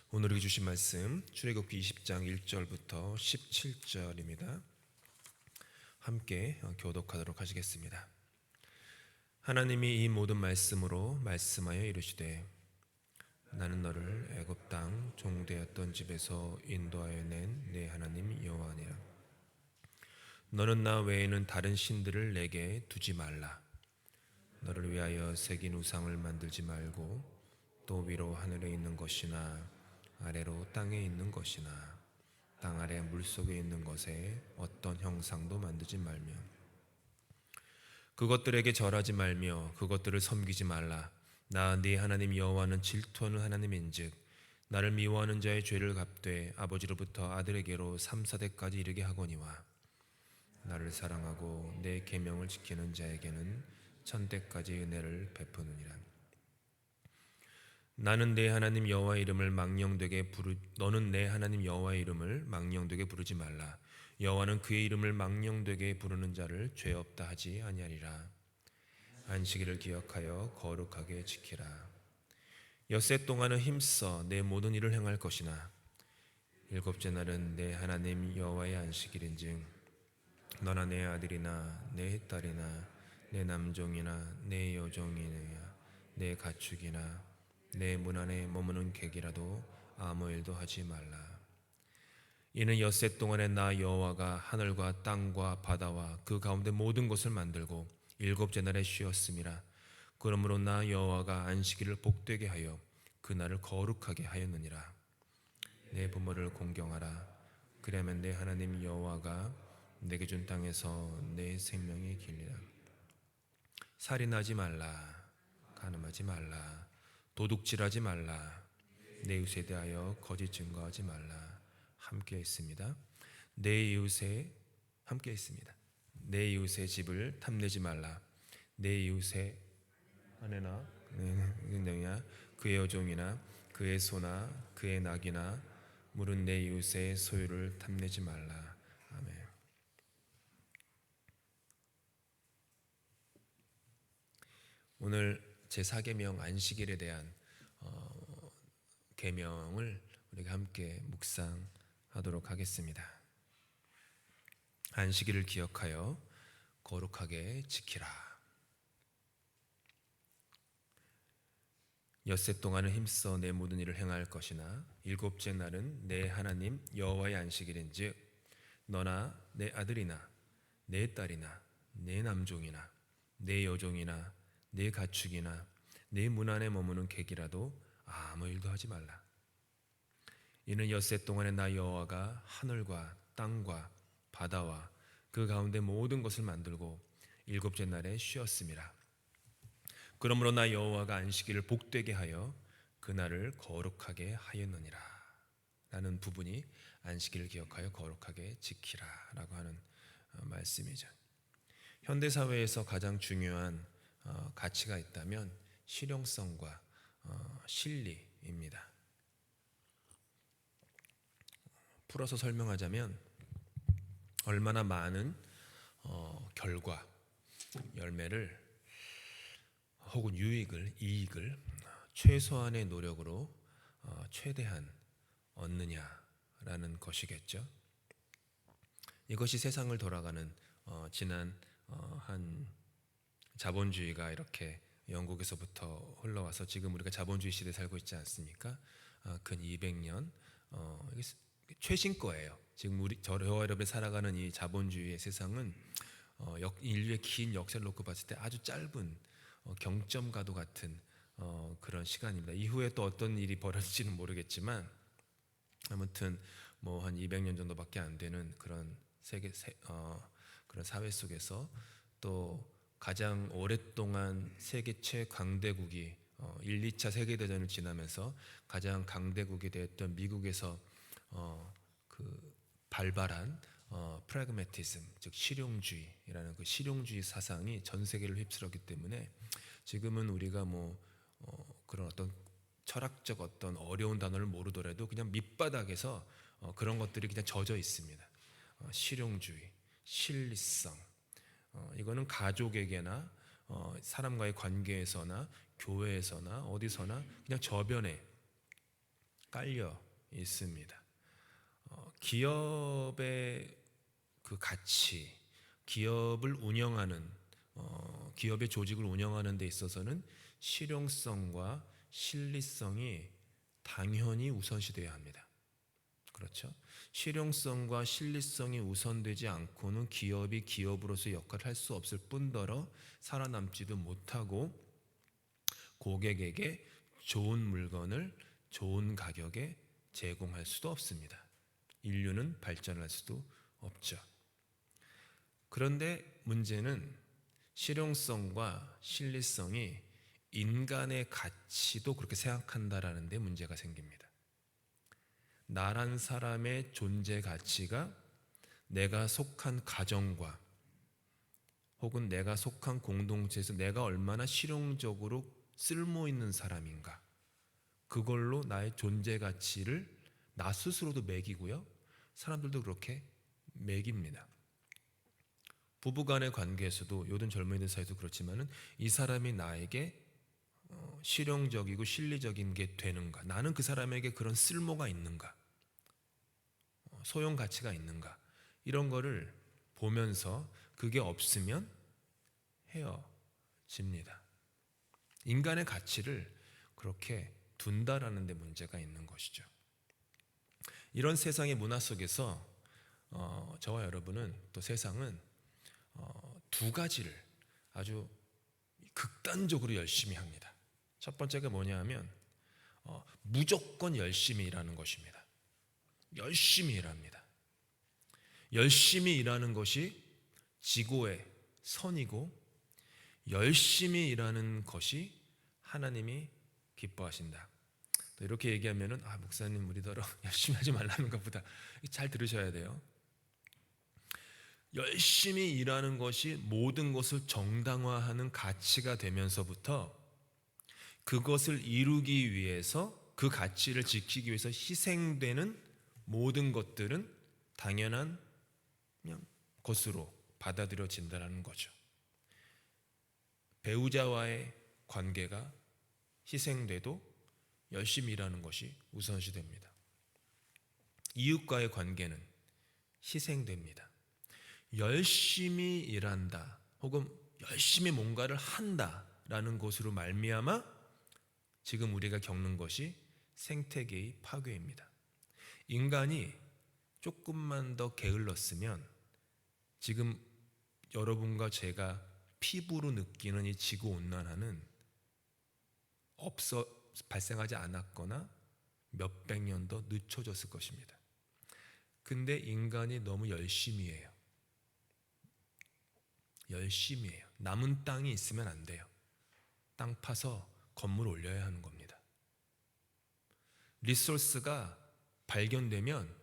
오늘 주신 말씀 출애굽기 20장 1절부터 17절입니다. 함께 교독하도록 하시겠습니다. 하나님이 이 모든 말씀으로 말씀하여 이르시되 나는 너를 애굽 땅 종되었던 집에서 인도하여 낸 내 하나님 여호와니라. 너는 나 외에는 다른 신들을 내게 두지 말라. 너를 위하여 새긴 우상을 만들지 말고 또 위로 하늘에 있는 것이나 아래로 땅에 있는 것이나 땅 아래 물속에 있는 것에 어떤 형상도 만들지 말며 그것들에게 절하지 말며 그것들을 섬기지 말라. 나 네 하나님 여호와는 질투하는 하나님인즉 나를 미워하는 자의 죄를 갚되 아버지로부터 아들에게로 3, 4대까지 이르게 하거니와 나를 사랑하고 내 계명을 지키는 자에게는 1000대까지 은혜를 베푸느니라. 너는 내 하나님 여호와의 이름을 망령되게 부르지 말라. 여호와는 그의 이름을 망령되게 부르는 자를 죄 없다 하지 아니하리라. 안식일을 기억하여 거룩하게 지키라. 엿새 동안은 힘써 내 모든 일을 행할 것이나 일곱째 날은 내 하나님 여호와의 안식일인즉 너나 내 아들이나 내 딸이나 내 남종이나 내 여종이나 내 가축이나 내 문 안에 머무는 객이라도 아무 일도 하지 말라. 이는 엿새 동안에 나 여호와가 하늘과 땅과 바다와 그 가운데 모든 것을 만들고 일곱째 날에 쉬었음이라. 그러므로 나 여호와가 안식일을 복되게 하여 그 날을 거룩하게 하였느니라. 내 부모를 공경하라. 그러면 내 하나님 여호와가 내게 준 땅에서 내 생명이 길리라. 살인하지 말라. 간음하지 말라. 도둑질하지 말라. 내 이웃에 대하여 거짓 증거하지 말라. 함께 있습니다. 내 이웃의 집을 탐내지 말라. 내 이웃의 아내나 그의 여종이나 그의 소나 그의 낙이나 물은 내 이웃의 소유를 탐내지 말라. 아멘. 오늘 제4계명 안식일에 대한 계명을 우리가 함께 묵상하도록 하겠습니다. 안식일을 기억하여 거룩하게 지키라. 엿새 동안은 힘써 내 모든 일을 행할 것이나 일곱째 날은 내 하나님 여호와의 안식일인즉 너나 내 아들이나 내 딸이나 내 남종이나 내 여종이나 내 가축이나 내 문 안에 머무는 객이라도 아무 일도 하지 말라. 이는 엿새 동안에 나 여호와가 하늘과 땅과 바다와 그 가운데 모든 것을 만들고 일곱째 날에 쉬었음이라. 그러므로 나 여호와가 안식일을 복되게 하여 그 날을 거룩하게 하였느니라. 라는 부분이 안식일을 기억하여 거룩하게 지키라 라고 하는 말씀이죠. 현대사회에서 가장 중요한 가치가 있다면 실용성과 실리입니다. 풀어서 설명하자면 얼마나 많은 결과, 열매를 혹은 이익을 최소한의 노력으로 최대한 얻느냐라는 것이겠죠. 이것이 세상을 돌아가는 지난 한 자본주의가 이렇게 영국에서부터 흘러와서 지금 우리가 자본주의 시대에 살고 있지 않습니까? 근 200년 최신 거예요. 지금 저와 여러분이 살아가는 이 자본주의의 세상은 인류의 긴 역사를 놓고 봤을 때 아주 짧은 경점과도 같은 그런 시간입니다. 이후에 또 어떤 일이 벌어질지는 모르겠지만 아무튼 뭐 한 200년 정도밖에 안 되는 그런 그런 사회 속에서 또 가장 오랫동안 세계 최강대국이 1, 2차 세계대전을 지나면서 가장 강대국이 되었던 미국에서 그 발발한 프래그매티즘, 즉 실용주의라는 그 실용주의 사상이 전 세계를 휩쓸었기 때문에 지금은 우리가 그런 어떤 철학적 어떤 어려운 단어를 모르더라도 그냥 밑바닥에서 그런 것들이 그냥 젖어 있습니다. 실용주의, 실리성, 이거는 가족에게나 사람과의 관계에서나 교회에서나 어디서나 그냥 저변에 깔려 있습니다. 기업의 그 가치, 기업을 운영하는 기업의 조직을 운영하는 데 있어서는 실용성과 실리성이 당연히 우선시되어야 합니다. 그렇죠? 실용성과 실리성이 우선되지 않고는 기업이 기업으로서의 역할을 할 수 없을 뿐더러 살아남지도 못하고 고객에게 좋은 물건을 좋은 가격에 제공할 수도 없습니다. 인류는 발전할 수도 없죠. 그런데 문제는 실용성과 실리성이 인간의 가치도 그렇게 생각한다라는 데 문제가 생깁니다. 나란 사람의 존재 가치가 내가 속한 가정과 혹은 내가 속한 공동체에서 내가 얼마나 실용적으로 쓸모 있는 사람인가, 그걸로 나의 존재 가치를 나 스스로도 매기고요, 사람들도 그렇게 매깁니다. 부부간의 관계에서도, 요즘 젊은이들 사이도 그렇지만은 이 사람이 나에게 실용적이고 실리적인 게 되는가, 나는 그 사람에게 그런 쓸모가 있는가, 소용 가치가 있는가, 이런 거를 보면서 그게 없으면 헤어집니다. 인간의 가치를 그렇게 둔다라는 데 문제가 있는 것이죠. 이런 세상의 문화 속에서 저와 여러분은, 또 세상은 두 가지를 아주 극단적으로 열심히 합니다. 첫 번째가 뭐냐 하면 무조건 열심히 일하는 것입니다. 열심히 일합니다. 열심히 일하는 것이 지고의 선이고, 열심히 일하는 것이 하나님이 기뻐하신다. 이렇게 얘기하면은 목사님 우리더러 열심히 하지 말라는 것보다, 잘 들으셔야 돼요. 열심히 일하는 것이 모든 것을 정당화하는 가치가 되면서부터 그것을 이루기 위해서, 그 가치를 지키기 위해서 희생되는 모든 것들은 당연한 그냥 것으로 받아들여진다는 거죠. 배우자와의 관계가 희생돼도 열심히 일하는 것이 우선시 됩니다. 이웃과의 관계는 희생됩니다. 열심히 일한다 혹은 열심히 뭔가를 한다라는 것으로 말미암아 지금 우리가 겪는 것이 생태계의 파괴입니다. 인간이 조금만 더 게을렀으면 지금 여러분과 제가 피부로 느끼는 이 지구온난화는 발생하지 않았거나 몇백 년 더 늦춰졌을 것입니다. 근데 인간이 너무 열심히 해요. 열심히 해요. 남은 땅이 있으면 안 돼요. 땅 파서 건물 올려야 하는 겁니다. 리소스가 발견되면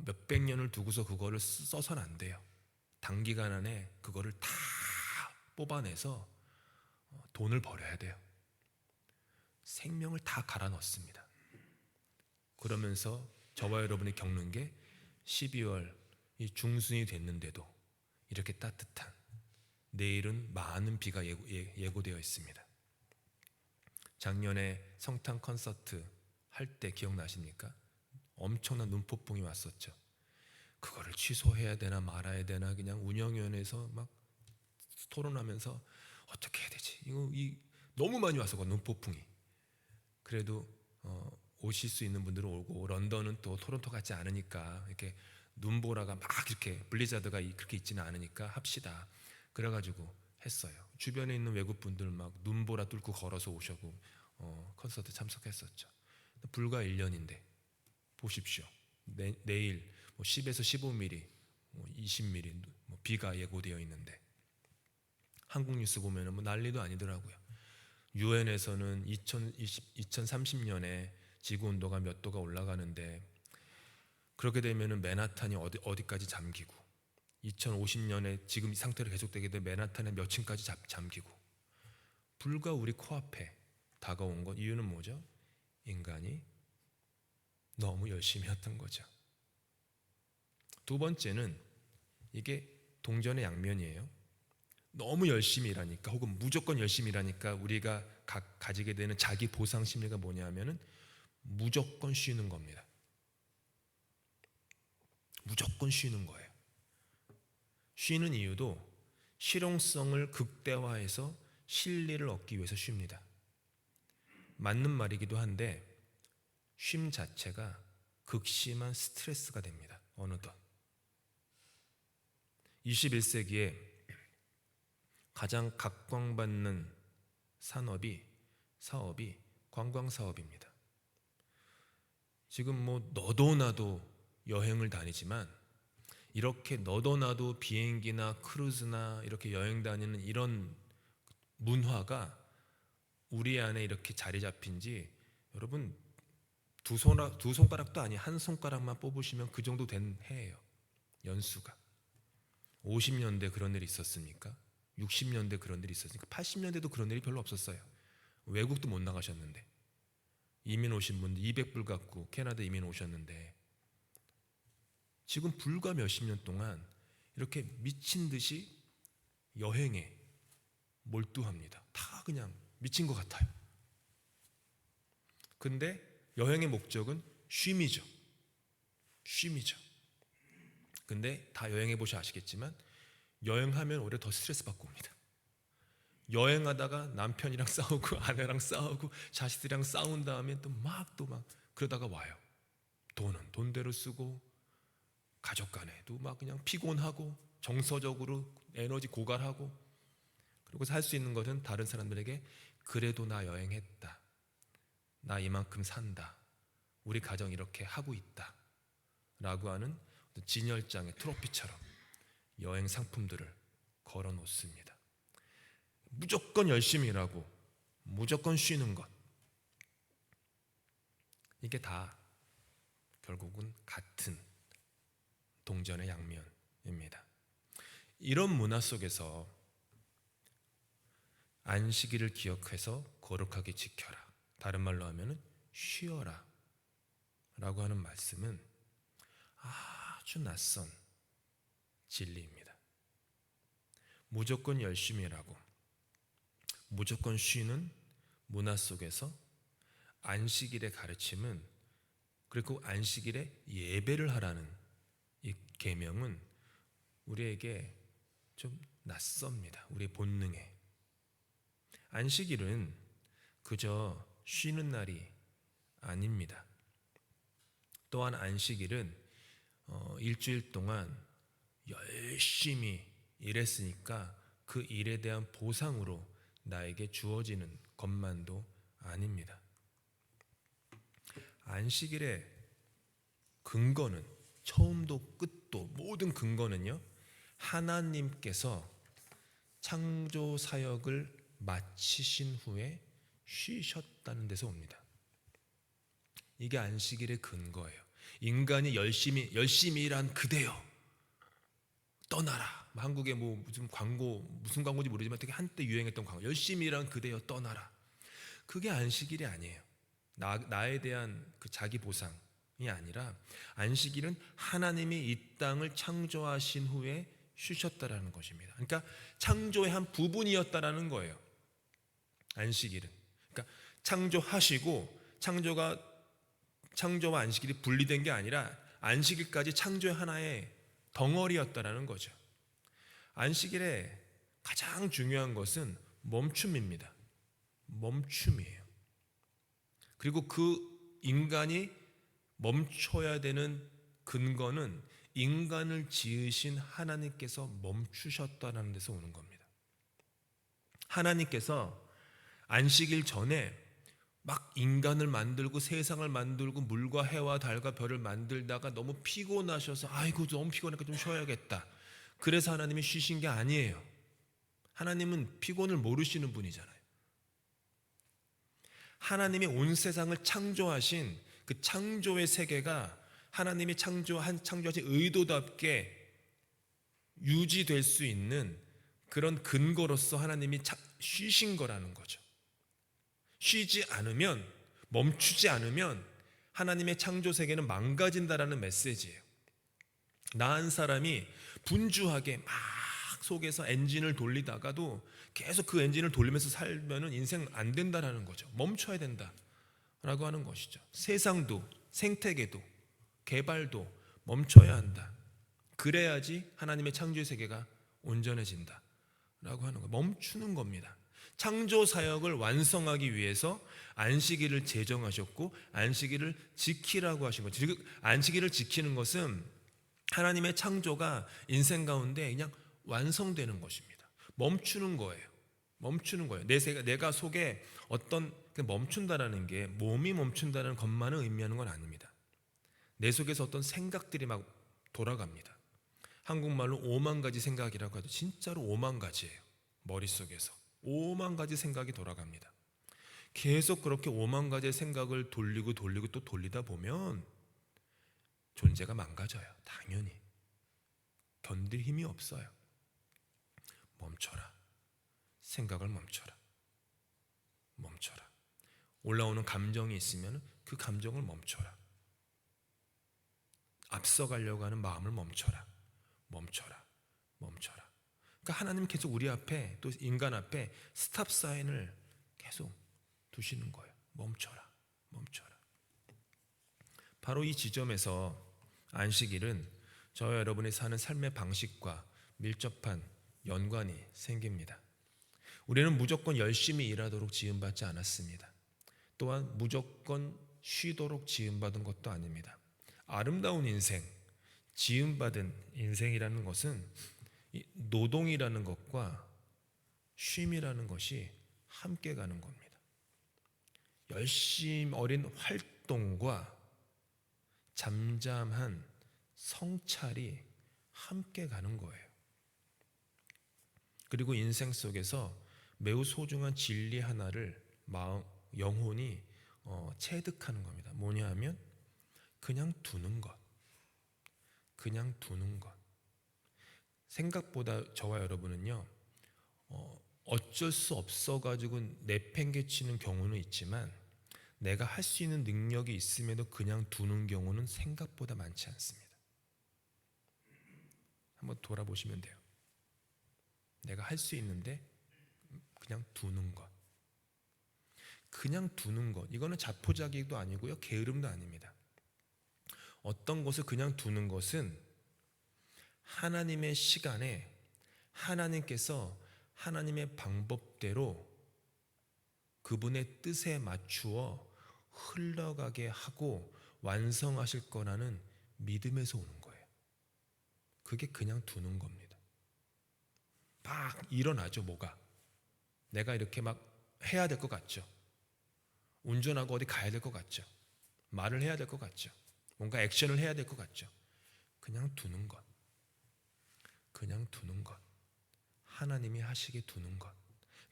몇백 년을 두고서 그거를 써서는 안 돼요. 단기간 안에 그거를 다 뽑아내서 돈을 벌어야 돼요. 생명을 다 갈아 넣습니다. 그러면서 저와 여러분이 겪는 게 12월 이 중순이 됐는데도 이렇게 따뜻한, 내일은 많은 비가 예고되어 있습니다. 작년에 성탄 콘서트 할 때 기억나십니까? 엄청난 눈폭풍이 왔었죠. 그거를 취소해야 되나 말아야 되나 그냥 운영위원회에서 막 토론하면서 어떻게 해야 되지? 이거 너무 많이 와서 눈폭풍이. 그래도 오실 수 있는 분들은 오고, 런던은 또 토론토 같지 않으니까 이렇게 눈보라가 막 이렇게 블리자드가 그렇게 있지는 않으니까 합시다. 그래가지고 했어요. 주변에 있는 외국 분들 막 눈보라 뚫고 걸어서 오셔고 콘서트 참석했었죠. 불과 1년인데 보십시오. 내일 10에서 15mm, 20mm 비가 예고되어 있는데 한국 뉴스 보면은 난리도 아니더라고요. 유엔에서는 2030년에 지구 온도가 몇 도가 올라가는데, 그렇게 되면은 맨하탄이 어디까지 잠기고, 2050년에 지금 이 상태로 계속되게 되면 맨하탄의 몇 층까지 잠기고, 불과 우리 코앞에 다가온 것. 이유는 뭐죠? 인간이 너무 열심히 했던 거죠. 두 번째는 이게 동전의 양면이에요. 너무 열심히 일하니까, 혹은 무조건 열심히 일하니까 우리가 가지게 되는 자기 보상 심리가 뭐냐 하면은 무조건 쉬는 겁니다. 무조건 쉬는 거예요. 쉬는 이유도 실용성을 극대화해서 실리를 얻기 위해서 쉽니다. 맞는 말이기도 한데 쉼 자체가 극심한 스트레스가 됩니다. 어느덧 21세기에 가장 각광받는 사업이 관광사업입니다. 지금 너도 나도 여행을 다니지만 이렇게 너도 나도 비행기나 크루즈나 이렇게 여행 다니는 이런 문화가 우리 안에 이렇게 자리 잡힌 지 여러분 두 손가락도 아니 한 손가락만 뽑으시면 그 정도 된 해예요. 연수가 50년대 그런 일이 있었습니까? 60년대 그런 일이 있었습니까? 80년대도 그런 일이 별로 없었어요. 외국도 못 나가셨는데 이민 오신 분들 200불 갖고 캐나다 이민 오셨는데 지금 불과 몇십 년 동안 이렇게 미친 듯이 여행에 몰두합니다. 다 그냥 미친 것 같아요. 근데 여행의 목적은 쉼이죠. 근데 다 여행해 보셔 아시겠지만 여행하면 오히려 더 스트레스 받고 옵니다. 여행하다가 남편이랑 싸우고 아내랑 싸우고 자식들이랑 싸운 다음에 또 막 그러다가 와요. 돈은 돈대로 쓰고 가족 간에도 막 그냥 피곤하고 정서적으로 에너지 고갈하고 그리고 할 수 있는 것은 다른 사람들에게 그래도 나 여행했다. 나 이만큼 산다. 우리 가정 이렇게 하고 있다. 라고 하는 진열장의 트로피처럼 여행 상품들을 걸어 놓습니다. 무조건 열심히 일하고 무조건 쉬는 것. 이게 다 결국은 같은 동전의 양면입니다. 이런 문화 속에서 안식일을 기억해서 거룩하게 지켜라. 다른 말로 하면 쉬어라 라고 하는 말씀은 아주 낯선 진리입니다. 무조건 열심히 일하고 무조건 쉬는 문화 속에서 안식일의 가르침은 그리고 안식일에 예배를 하라는 이 계명은 우리에게 좀 낯섭니다. 우리의 본능에. 안식일은 그저 쉬는 날이 아닙니다. 또한 안식일은 일주일 동안 열심히 일했으니까 그 일에 대한 보상으로 나에게 주어지는 것만도 아닙니다. 안식일의 근거는 처음도 끝도 모든 근거는요 하나님께서 창조 사역을 마치신 후에 쉬셨다는 데서 옵니다. 이게 안식일의 근거예요. 인간이 열심히 일한 그대여 떠나라. 한국에 무슨 광고인지 모르지만 되게 한때 유행했던 광고. 열심히 일한 그대여 떠나라. 그게 안식일이 아니에요. 나에 대한 그 자기 보상이 아니라 안식일은 하나님이 이 땅을 창조하신 후에 쉬셨다라는 것입니다. 그러니까 창조의 한 부분이었다라는 거예요. 안식일은. 그러니까 창조하시고 창조와 안식일이 분리된 게 아니라 안식일까지 창조의 하나의 덩어리였다라는 거죠. 안식일의 가장 중요한 것은 멈춤입니다. 멈춤이에요. 그리고 그 인간이 멈춰야 되는 근거는 인간을 지으신 하나님께서 멈추셨다는 데서 오는 겁니다. 하나님께서 안식일 전에 막 인간을 만들고 세상을 만들고 물과 해와 달과 별을 만들다가 너무 피곤하셔서 아이고 너무 피곤하니까 좀 쉬어야겠다. 그래서 하나님이 쉬신 게 아니에요. 하나님은 피곤을 모르시는 분이잖아요. 하나님이 온 세상을 창조하신 그 창조의 세계가 하나님이 창조하신 의도답게 유지될 수 있는 그런 근거로서 하나님이 쉬신 거라는 거죠. 쉬지 않으면, 멈추지 않으면 하나님의 창조 세계는 망가진다라는 메시지예요. 나 한 사람이 분주하게 막 속에서 엔진을 돌리다가도 계속 그 엔진을 돌리면서 살면은 인생 안 된다라는 거죠. 멈춰야 된다라는 하는 것이죠. 세상도 생태계도 개발도 멈춰야 한다. 그래야지 하나님의 창조의 세계가 온전해진다 라고 하는 거, 멈추는 겁니다. 창조 사역을 완성하기 위해서 안식일을 제정하셨고 안식일을 지키라고 하신 거죠. 즉 안식일을 지키는 것은 하나님의 창조가 인생 가운데 그냥 완성되는 것입니다. 멈추는 거예요. 멈추는 거예요. 내가 속에 어떤 멈춘다라는 게 몸이 멈춘다는 것만을 의미하는 건 아닙니다. 내 속에서 어떤 생각들이 막 돌아갑니다. 한국말로 5만 가지 생각이라고 해도 진짜로 5만 가지예요. 머릿속에서 5만 가지 생각이 돌아갑니다. 계속 그렇게 5만 가지의 생각을 돌리고 또 돌리다 보면 존재가 망가져요. 당연히 견딜 힘이 없어요. 멈춰라. 생각을 멈춰라. 올라오는 감정이 있으면 그 감정을 멈춰라. 앞서가려고 하는 마음을 멈춰라. 그러니까 하나님 계속 우리 앞에, 또 인간 앞에 스탑 사인을 계속 두시는 거예요. 멈춰라. 바로 이 지점에서 안식일은 저와 여러분이 사는 삶의 방식과 밀접한 연관이 생깁니다. 우리는 무조건 열심히 일하도록 지음받지 않았습니다. 또한 무조건 쉬도록 지음받은 것도 아닙니다. 아름다운 인생, 지음받은 인생이라는 것은 노동이라는 것과 쉼이라는 것이 함께 가는 겁니다. 열심 어린 활동과 잠잠한 성찰이 함께 가는 거예요. 그리고 인생 속에서 매우 소중한 진리 하나를 영혼이 체득하는 겁니다. 뭐냐 하면 그냥 두는 것. 생각보다 저와 여러분은요, 어쩔 수 없어가지고 내팽개치는 경우는 있지만 내가 할 수 있는 능력이 있음에도 그냥 두는 경우는 생각보다 많지 않습니다. 한번 돌아보시면 돼요. 내가 할 수 있는데 그냥 두는 것. 이거는 자포자기도 아니고요, 게으름도 아닙니다. 어떤 것을 그냥 두는 것은 하나님의 시간에 하나님께서 하나님의 방법대로 그분의 뜻에 맞추어 흘러가게 하고 완성하실 거라는 믿음에서 오는 거예요. 그게 그냥 두는 겁니다. 막 일어나죠. 뭐가 내가 이렇게 막 해야 될 것 같죠. 운전하고 어디 가야 될 것 같죠. 말을 해야 될 것 같죠. 뭔가 액션을 해야 될 것 같죠. 그냥 두는 것. 하나님이 하시게 두는 것.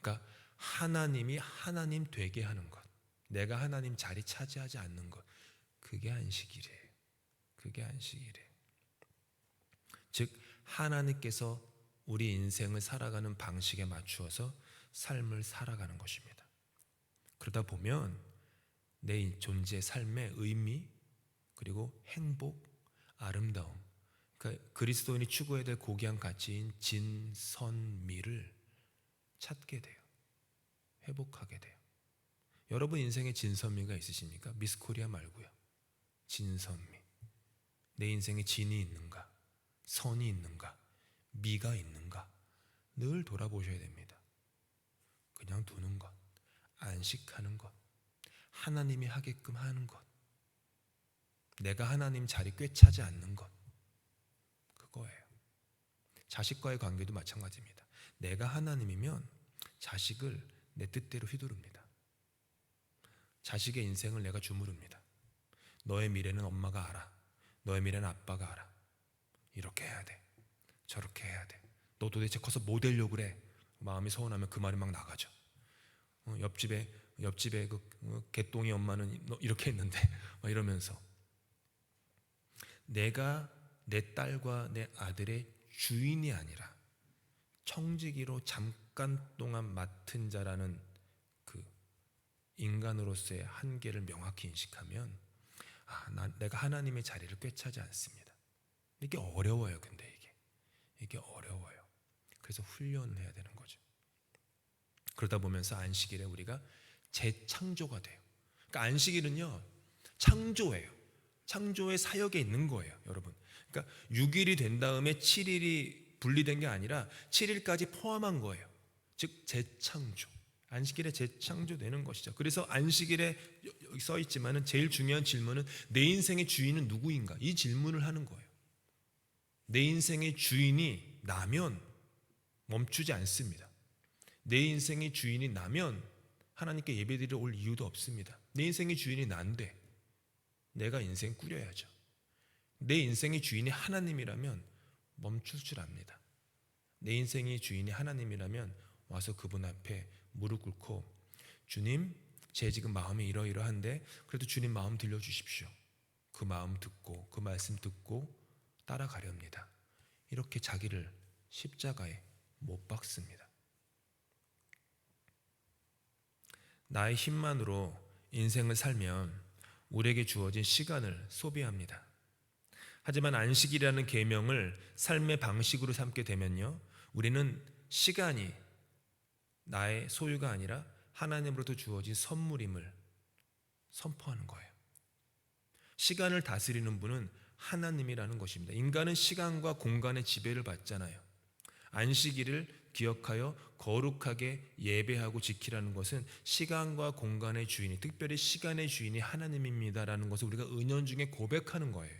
그러니까 하나님이 하나님 되게 하는 것. 내가 하나님 자리 차지하지 않는 것. 그게 안식일이에요. 즉 하나님께서 우리 인생을 살아가는 방식에 맞추어서 삶을 살아가는 것입니다. 그러다 보면 내 존재 삶의 의미, 그리고 행복, 아름다움, 그러니까 그리스도인이 추구해야 될 고귀한 가치인 진선미를 찾게 돼요. 회복하게 돼요. 여러분 인생에 진선미가 있으십니까? 미스 코리아 말고요. 진선미. 내 인생에 진이 있는가? 선이 있는가? 미가 있는가? 늘 돌아보셔야 됩니다. 그냥 두는 것, 안식하는 것, 하나님이 하게끔 하는 것, 내가 하나님 자리 꿰차지 않는 것, 그거예요. 자식과의 관계도 마찬가지입니다. 내가 하나님이면 자식을 내 뜻대로 휘두릅니다. 자식의 인생을 내가 주무릅니다. 너의 미래는 엄마가 알아. 너의 미래는 아빠가 알아. 이렇게 해야 돼. 저렇게 해야 돼. 너 도대체 커서 뭐 되려고 그래? 마음이 서운하면 그 말이 막 나가죠. 옆집에 그 개똥이 엄마는 이렇게 했는데 막 이러면서 내가 내 딸과 내 아들의 주인이 아니라 청지기로 잠깐 동안 맡은 자라는 그 인간으로서의 한계를 명확히 인식하면 내가 하나님의 자리를 꿰차지 않습니다. 이게 어려워요. 근데 이게 어려워요. 그래서 훈련을 해야 되는 거죠. 그러다 보면서 안식일에 우리가 재창조가 돼요. 그러니까 안식일은요, 창조예요. 창조의 사역에 있는 거예요, 여러분. 그러니까 6일이 된 다음에 7일이 분리된 게 아니라 7일까지 포함한 거예요. 즉 재창조. 안식일에 재창조되는 것이죠. 그래서 안식일에 여기 써 있지만은 제일 중요한 질문은 내 인생의 주인은 누구인가? 이 질문을 하는 거예요. 내 인생의 주인이 나면 멈추지 않습니다. 내 인생의 주인이 나면 하나님께 예배드리러 올 이유도 없습니다. 내 인생의 주인이 난데 내가 인생 꾸려야죠. 내 인생의 주인이 하나님이라면 멈출 줄 압니다. 내 인생의 주인이 하나님이라면 와서 그분 앞에 무릎 꿇고 주님, 제 지금 마음이 이러이러한데 그래도 주님 마음 들려주십시오. 그 마음 듣고 그 말씀 듣고 따라가렵니다. 이렇게 자기를 십자가에 못 박습니다. 나의 힘만으로 인생을 살면 우리에게 주어진 시간을 소비합니다. 하지만 안식이라는 계명을 삶의 방식으로 삼게 되면요, 우리는 시간이 나의 소유가 아니라 하나님으로부터 주어진 선물임을 선포하는 거예요. 시간을 다스리는 분은 하나님이라는 것입니다. 인간은 시간과 공간의 지배를 받잖아요. 안식일을 기억하여 거룩하게 예배하고 지키라는 것은 시간과 공간의 주인이, 특별히 시간의 주인이 하나님입니다라는 것을 우리가 은연중에 고백하는 거예요.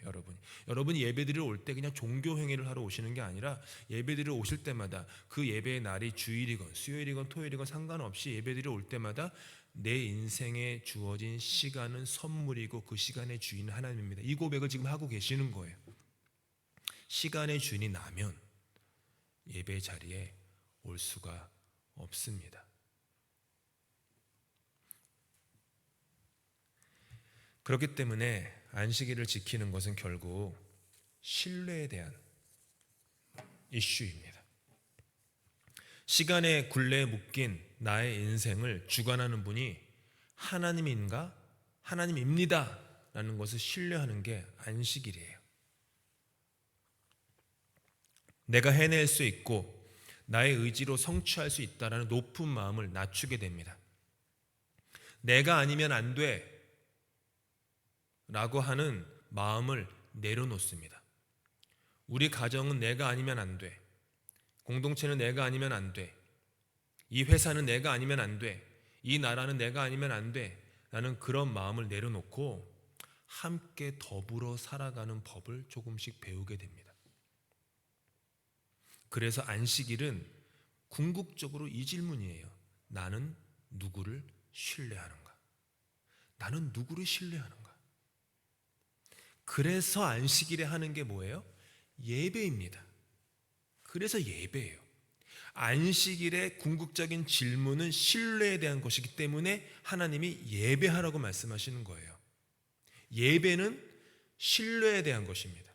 여러분이 예배드리러 올 때 그냥 종교 행위를 하러 오시는 게 아니라 예배드리러 오실 때마다 그 예배의 날이 주일이건 수요일이건 토요일이건 상관없이 예배드리러 올 때마다 내 인생에 주어진 시간은 선물이고 그 시간의 주인은 하나님입니다. 이 고백을 지금 하고 계시는 거예요. 시간의 주인이 나면 예배 자리에 올 수가 없습니다. 그렇기 때문에 안식일을 지키는 것은 결국 신뢰에 대한 이슈입니다. 시간의 굴레에 묶인 나의 인생을 주관하는 분이 하나님인가? 하나님입니다 라는 것을 신뢰하는 게 안식일이에요. 내가 해낼 수 있고 나의 의지로 성취할 수 있다라는 높은 마음을 낮추게 됩니다. 내가 아니면 안 돼 라고 하는 마음을 내려놓습니다. 우리 가정은 내가 아니면 안 돼. 공동체는 내가 아니면 안 돼. 이 회사는 내가 아니면 안 돼. 이 나라는 내가 아니면 안 돼. 라는 그런 마음을 내려놓고 함께 더불어 살아가는 법을 조금씩 배우게 됩니다. 그래서 안식일은 궁극적으로 이 질문이에요. 나는 누구를 신뢰하는가? 나는 누구를 신뢰하는가? 그래서 안식일에 하는 게 뭐예요? 예배입니다. 그래서 예배예요. 안식일의 궁극적인 질문은 신뢰에 대한 것이기 때문에 하나님이 예배하라고 말씀하시는 거예요. 예배는 신뢰에 대한 것입니다.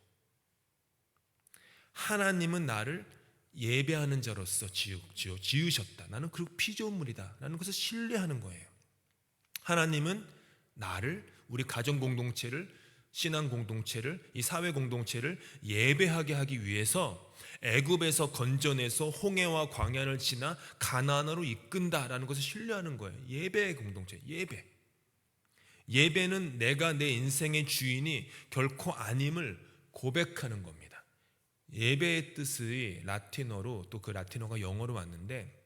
하나님은 나를 예배하는 자로서 지으셨다. 나는 그 피조물이다 라는 것을 신뢰하는 거예요. 하나님은 나를, 우리 가정 공동체를, 신앙 공동체를, 이 사회 공동체를 예배하게 하기 위해서 애굽에서 건져내서 홍해와 광야를 지나 가나안으로 이끈다라는 것을 신뢰하는 거예요. 예배의 공동체, 예배. 예배는 내가 내 인생의 주인이 결코 아님을 고백하는 겁니다. 예배의 뜻의 라틴어로, 또 그 라틴어가 영어로 왔는데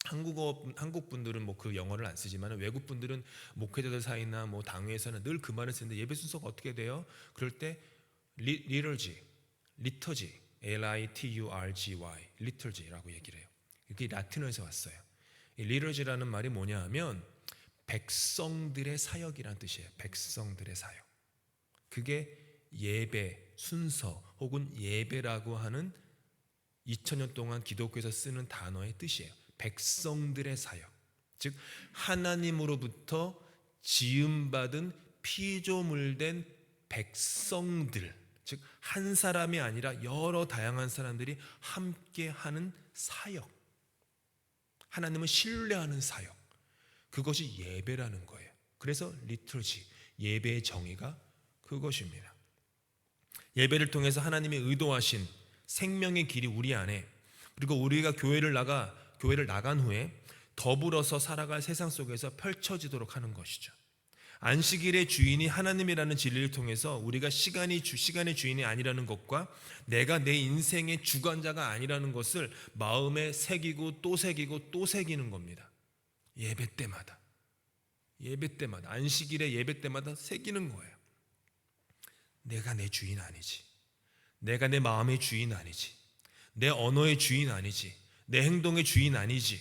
한국 분들은 뭐 그 영어를 안 쓰지만 외국 분들은 목회자들 사이나 뭐 당회에서는 늘 그 말을 쓰는데 예배 순서가 어떻게 돼요? 그럴 때 liturgy, L-I-T-U-R-G-Y, liturgy라고 얘기를 해요. 이게 라틴어에서 왔어요. 이 liturgy라는 말이 뭐냐 하면 백성들의 사역이라는 뜻이에요. 백성들의 사역. 그게 예배, 순서 혹은 예배라고 하는 2000년 동안 기독교에서 쓰는 단어의 뜻이에요. 백성들의 사역. 즉 하나님으로부터 지음받은 피조물된 백성들, 즉 한 사람이 아니라 여러 다양한 사람들이 함께하는 사역. 하나님을 신뢰하는 사역. 그것이 예배라는 거예요. 그래서 리터지, 예배의 정의가 그것입니다. 예배를 통해서 하나님의 의도하신 생명의 길이 우리 안에, 그리고 우리가 교회를 나간 후에 더불어서 살아갈 세상 속에서 펼쳐지도록 하는 것이죠. 안식일의 주인이 하나님이라는 진리를 통해서 우리가 시간의 주인이 아니라는 것과 내가 내 인생의 주관자가 아니라는 것을 마음에 새기고 또 새기고 또 새기는 겁니다. 예배 때마다 안식일의 예배 때마다 새기는 거예요. 내가 내 주인 아니지. 내가 내 마음의 주인 아니지. 내 언어의 주인 아니지. 내 행동의 주인 아니지.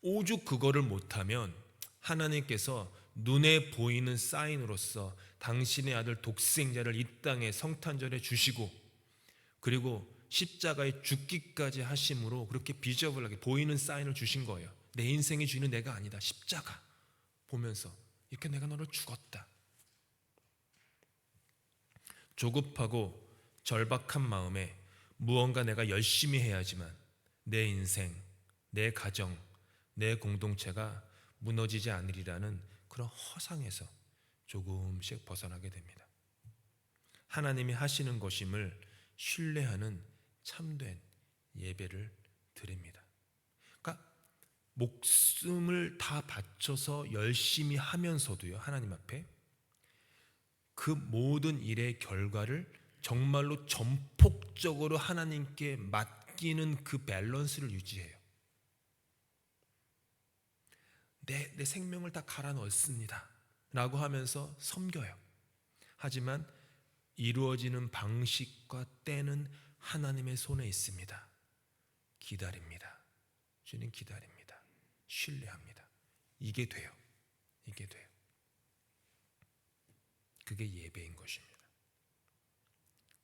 오죽 그거를 못하면 하나님께서 눈에 보이는 사인으로서 당신의 아들 독생자를 이 땅에 성탄절에 주시고 그리고 십자가에 죽기까지 하심으로 그렇게 비저블하게 보이는 사인을 주신 거예요. 내 인생의 주인은 내가 아니다. 십자가 보면서 이렇게 내가 너를 죽었다. 조급하고 절박한 마음에 무언가 내가 열심히 해야지만 내 인생, 내 가정, 내 공동체가 무너지지 않으리라는 그런 허상에서 조금씩 벗어나게 됩니다. 하나님이 하시는 것임을 신뢰하는 참된 예배를 드립니다. 그러니까 목숨을 다 바쳐서 열심히 하면서도요, 하나님 앞에 그 모든 일의 결과를 정말로 전폭적으로 하나님께 맡기는 그 밸런스를 유지해요. 내 생명을 다 갈아 넣습니다 라고 하면서 섬겨요. 하지만 이루어지는 방식과 때는 하나님의 손에 있습니다. 기다립니다. 주님 기다립니다. 신뢰합니다. 이게 돼요. 그게 예배인 것입니다.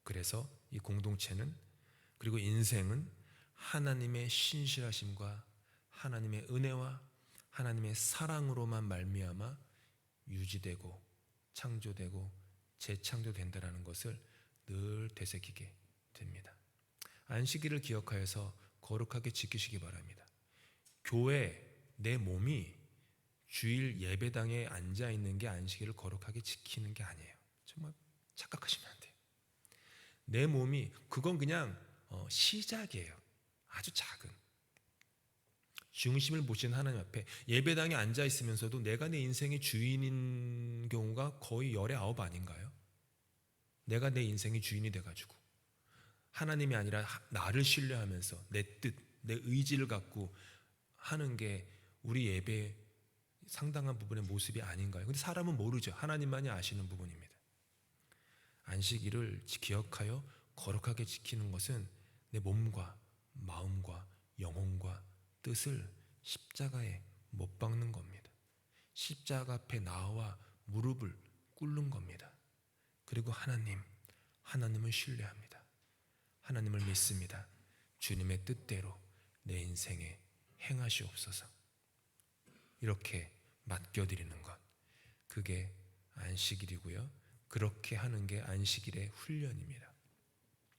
그래서 이 공동체는 그리고 인생은 하나님의 신실하심과 하나님의 은혜와 하나님의 사랑으로만 말미암아 유지되고 창조되고 재창조된다는 것을 늘 되새기게 됩니다. 안식일을 기억하여서 거룩하게 지키시기 바랍니다. 교회 내 몸이 주일 예배당에 앉아 있는 게 안식일을 거룩하게 지키는 게 아니에요. 정말 착각하시면 안 돼요. 내 몸이 그건 그냥 시작이에요. 아주 작은 중심을 보시는 하나님 앞에 예배당에 앉아 있으면서도 내가 내 인생의 주인인 경우가 거의 열의 9 아닌가요? 내가 내 인생의 주인이 돼가지고 하나님이 아니라 나를 신뢰하면서 내 뜻, 내 의지를 갖고 하는 게 우리 예배의 상당한 부분의 모습이 아닌가요? 근데 사람은 모르죠. 하나님만이 아시는 부분입니다. 안식일을 기억하여 거룩하게 지키는 것은 내 몸과 마음과 영혼과 뜻을 십자가에 못 박는 겁니다. 십자가 앞에 나와 무릎을 꿇는 겁니다. 그리고 하나님을 신뢰합니다. 하나님을 믿습니다. 주님의 뜻대로 내 인생에 행하시옵소서. 이렇게 맡겨드리는 것, 그게 안식일이고요. 그렇게 하는 게 안식일의 훈련입니다.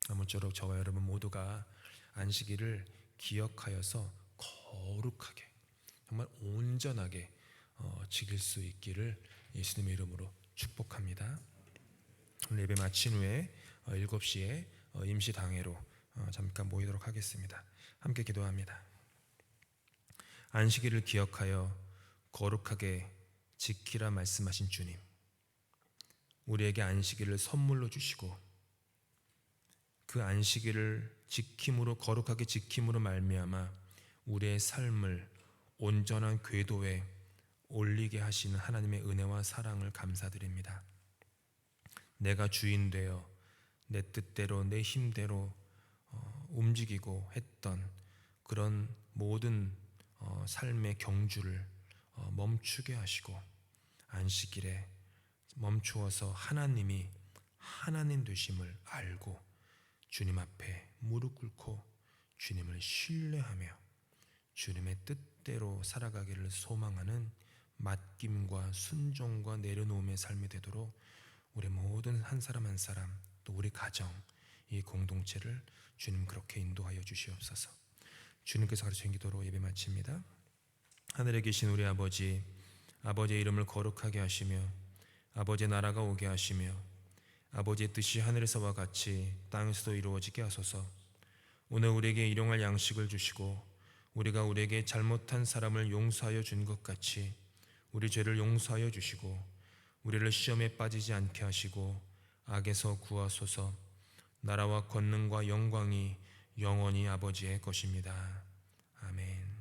아무쪼록 저와 여러분 모두가 안식일을 기억하여서 거룩하게 정말 온전하게 지킬 수 있기를 예수님의 이름으로 축복합니다. 오늘 예배 마친 후에 7시에 임시당회로 잠깐 모이도록 하겠습니다. 함께 기도합니다. 안식일을 기억하여 거룩하게 지키라 말씀하신 주님, 우리에게 안식일을 선물로 주시고 그 안식일을 지킴으로 거룩하게 지킴으로 말미암아 우리의 삶을 온전한 궤도에 올리게 하시는 하나님의 은혜와 사랑을 감사드립니다. 내가 주인 되어 내 뜻대로 내 힘대로 움직이고 했던 그런 모든 삶의 경주를 멈추게 하시고 안식일에 멈추어서 하나님이 하나님 되심을 알고 주님 앞에 무릎 꿇고 주님을 신뢰하며 주님의 뜻대로 살아가기를 소망하는 맡김과 순종과 내려놓음의 삶이 되도록 우리 모든 한 사람 한 사람 또 우리 가정 이 공동체를 주님 그렇게 인도하여 주시옵소서. 주님께서 가르치신 기도로 예배 마칩니다. 하늘에 계신 우리 아버지, 아버지의 이름을 거룩하게 하시며 아버지의 나라가 오게 하시며 아버지의 뜻이 하늘에서와 같이 땅에서도 이루어지게 하소서. 오늘 우리에게 일용할 양식을 주시고 우리가 우리에게 잘못한 사람을 용서하여 준 것 같이 우리 죄를 용서하여 주시고 우리를 시험에 빠지지 않게 하시고 악에서 구하소서. 나라와 권능과 영광이 영원히 아버지의 것입니다. 아멘.